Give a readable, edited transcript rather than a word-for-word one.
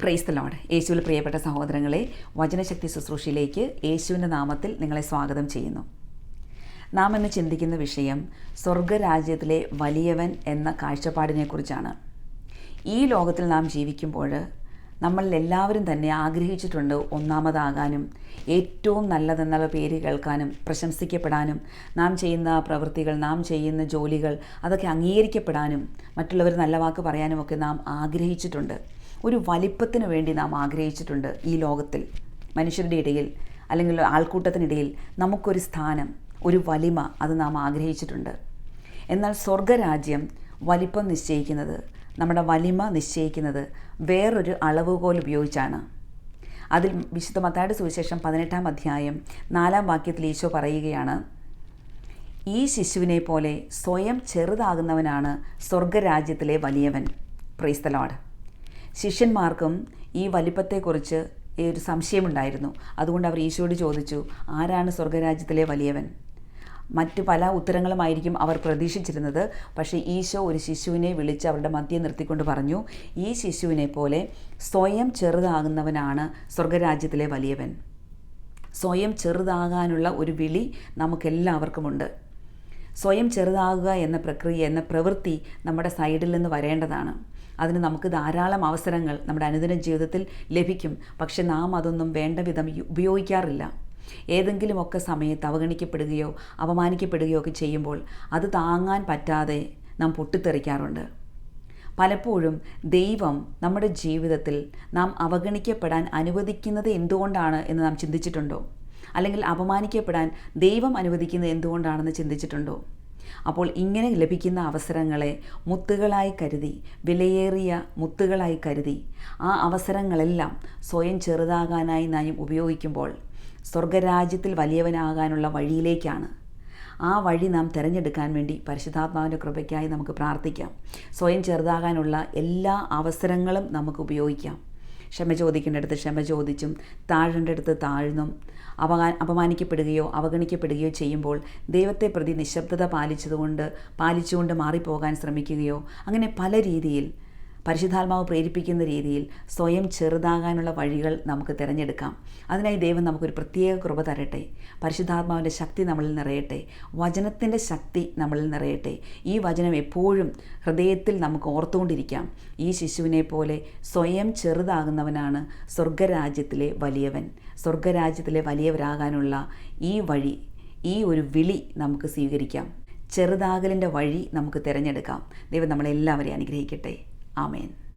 Praise the Lord. യേശുവിൽ പ്രിയപ്പെട്ട സഹോദരങ്ങളെ, വചനശക്തി ശുശ്രൂഷയിലേക്ക് യേശുവിൻ്റെ നാമത്തിൽ നിങ്ങളെ സ്വാഗതം ചെയ്യുന്നു. നാം ഇന്ന് ചിന്തിക്കുന്ന വിഷയം സ്വർഗരാജ്യത്തിലെ വലിയവൻ എന്ന കാഴ്ചപ്പാടിനെക്കുറിച്ചാണ്. ഈ ലോകത്തിൽ നാം ജീവിക്കുമ്പോൾ നമ്മളിൽ എല്ലാവരും തന്നെ ആഗ്രഹിച്ചിട്ടുണ്ട് ഒന്നാമതാകാനും, ഏറ്റവും നല്ലതെന്നുള്ള പേര് കേൾക്കാനും, പ്രശംസിക്കപ്പെടാനും, നാം ചെയ്യുന്ന പ്രവൃത്തികൾ, നാം ചെയ്യുന്ന ജോലികൾ അതൊക്കെ അംഗീകരിക്കപ്പെടാനും, മറ്റുള്ളവർ നല്ല വാക്ക് പറയാനുമൊക്കെ നാം ആഗ്രഹിച്ചിട്ടുണ്ട്. ഒരു വലിപ്പത്തിന് വേണ്ടി നാം ആഗ്രഹിച്ചിട്ടുണ്ട്. ഈ ലോകത്തിൽ മനുഷ്യരുടെ ഇടയിൽ അല്ലെങ്കിൽ ആൾക്കൂട്ടത്തിനിടയിൽ നമുക്കൊരു സ്ഥാനം, ഒരു വലിമ, അത് നാം ആഗ്രഹിച്ചിട്ടുണ്ട്. എന്നാൽ സ്വർഗരാജ്യം വലിപ്പം നിശ്ചയിക്കുന്നത്, നമ്മുടെ വലിമ നിശ്ചയിക്കുന്നത് വേറൊരു അളവുകോൽ ഉപയോഗിച്ചാണ്. അതിൽ വിശുദ്ധ മത്തായിയുടെ സുവിശേഷം 18-ാം അധ്യായം 4-ാം വാക്യത്തിൽ ഈശോ പറയുകയാണ്, ഈ ശിശുവിനെ പോലെ സ്വയം ചെറുതാകുന്നവനാണ് സ്വർഗരാജ്യത്തിലെ വലിയവൻ. Praise the Lord. ശിഷ്യന്മാർക്കും ഈ വലിപ്പത്തെക്കുറിച്ച് ഒരു സംശയമുണ്ടായിരുന്നു. അതുകൊണ്ട് അവർ ഈശോയോട് ചോദിച്ചു, ആരാണ് സ്വർഗരാജ്യത്തിലെ വലിയവൻ? മറ്റു പല ഉത്തരങ്ങളുമായിരിക്കും അവർ പ്രതീക്ഷിച്ചിരുന്നത്. പക്ഷേ ഈശോ ഒരു ശിശുവിനെ വിളിച്ച് അവരുടെ മധ്യേ നിർത്തിക്കൊണ്ട് പറഞ്ഞു, ഈ ശിശുവിനെ പോലെ സ്വയം ചെറുതാകുന്നവനാണ് സ്വർഗരാജ്യത്തിലെ വലിയവൻ. സ്വയം ചെറുതാകാനുള്ള ഒരു വിളി നമുക്കെല്ലാവർക്കുമുണ്ട്. സ്വയം ചെറുതാകുക എന്ന പ്രക്രിയ, എന്ന പ്രവൃത്തി നമ്മുടെ സൈഡിൽ നിന്ന് വരേണ്ടതാണ്. അതിന് നമുക്ക് ധാരാളം അവസരങ്ങൾ നമ്മുടെ അനുദിന ജീവിതത്തിൽ ലഭിക്കും. പക്ഷെ നാം അതൊന്നും വേണ്ട വിധം ഉപയോഗിക്കാറില്ല. ഏതെങ്കിലുമൊക്കെ സമയത്ത് അവഗണിക്കപ്പെടുകയോ അപമാനിക്കപ്പെടുകയോ ഒക്കെ ചെയ്യുമ്പോൾ അത് താങ്ങാൻ പറ്റാതെ നാം പൊട്ടിത്തെറിക്കാറുണ്ട്. പലപ്പോഴും ദൈവം നമ്മുടെ ജീവിതത്തിൽ നാം അവഗണിക്കപ്പെടാൻ അനുവദിക്കുന്നത് എന്തുകൊണ്ടാണ് എന്ന് നാം ചിന്തിച്ചിട്ടുണ്ടോ? അല്ലെങ്കിൽ അപമാനിക്കപ്പെടാൻ ദൈവം അനുവദിക്കുന്നത് എന്തുകൊണ്ടാണെന്ന് ചിന്തിച്ചിട്ടുണ്ടോ? അപ്പോൾ ഇങ്ങനെ ലഭിക്കുന്ന അവസരങ്ങളെ മുത്തുകളായി കരുതി, വിലയേറിയ മുത്തുകളായി കരുതി, ആ അവസരങ്ങളെല്ലാം സ്വയം ചെറുതാകാനായി നാം ഉപയോഗിക്കുമ്പോൾ സ്വർഗരാജ്യത്തിൽ വലിയവനാകാനുള്ള വഴിയിലേക്കാണ്. ആ വഴി നാം തിരഞ്ഞെടുക്കാൻ വേണ്ടി പരിശുദ്ധാത്മാവിൻ്റെ കൃപയ്ക്കായി നമുക്ക് പ്രാർത്ഥിക്കാം. സ്വയം ചെറുതാകാനുള്ള എല്ലാ അവസരങ്ങളും നമുക്ക് ഉപയോഗിക്കാം. ക്ഷമ ചോദിക്കേണ്ടടുത്ത് ക്ഷമ ചോദിച്ചും, താഴേണ്ടടുത്ത് താഴ്ന്നും, അപമാനിക്കപ്പെടുകയോ അവഗണിക്കപ്പെടുകയോ ചെയ്യുമ്പോൾ ദൈവത്തെ പ്രതി നിശബ്ദത പാലിച്ചുകൊണ്ട് മാറിപ്പോകാൻ ശ്രമിക്കുകയോ, അങ്ങനെ പല രീതിയിൽ പരിശുദ്ധാത്മാവ് പ്രേരിപ്പിക്കുന്ന രീതിയിൽ സ്വയം ചെറുതാകാനുള്ള വഴികൾ നമുക്ക് തിരഞ്ഞെടുക്കാം. അതിനായി ദൈവം നമുക്കൊരു പ്രത്യേക കൃപ തരട്ടെ. പരിശുദ്ധാത്മാവിൻ്റെ ശക്തി നമ്മളിൽ നിറയട്ടെ. വചനത്തിൻ്റെ ശക്തി നമ്മളിൽ നിറയട്ടെ. ഈ വചനം എപ്പോഴും ഹൃദയത്തിൽ നമുക്ക് ഓർത്തുകൊണ്ടിരിക്കാം. ഈ ശിശുവിനെ പോലെ സ്വയം ചെറുതാകുന്നവനാണ് സ്വർഗരാജ്യത്തിലെ വലിയവൻ. സ്വർഗരാജ്യത്തിലെ വലിയവരാകാനുള്ള ഈ വഴി, ഈ ഒരു വിളി നമുക്ക് സ്വീകരിക്കാം. ചെറുതാകലിൻ്റെ വഴി നമുക്ക് തിരഞ്ഞെടുക്കാം. ദൈവം നമ്മളെല്ലാവരെയും അനുഗ്രഹിക്കട്ടെ. ആമേൻ.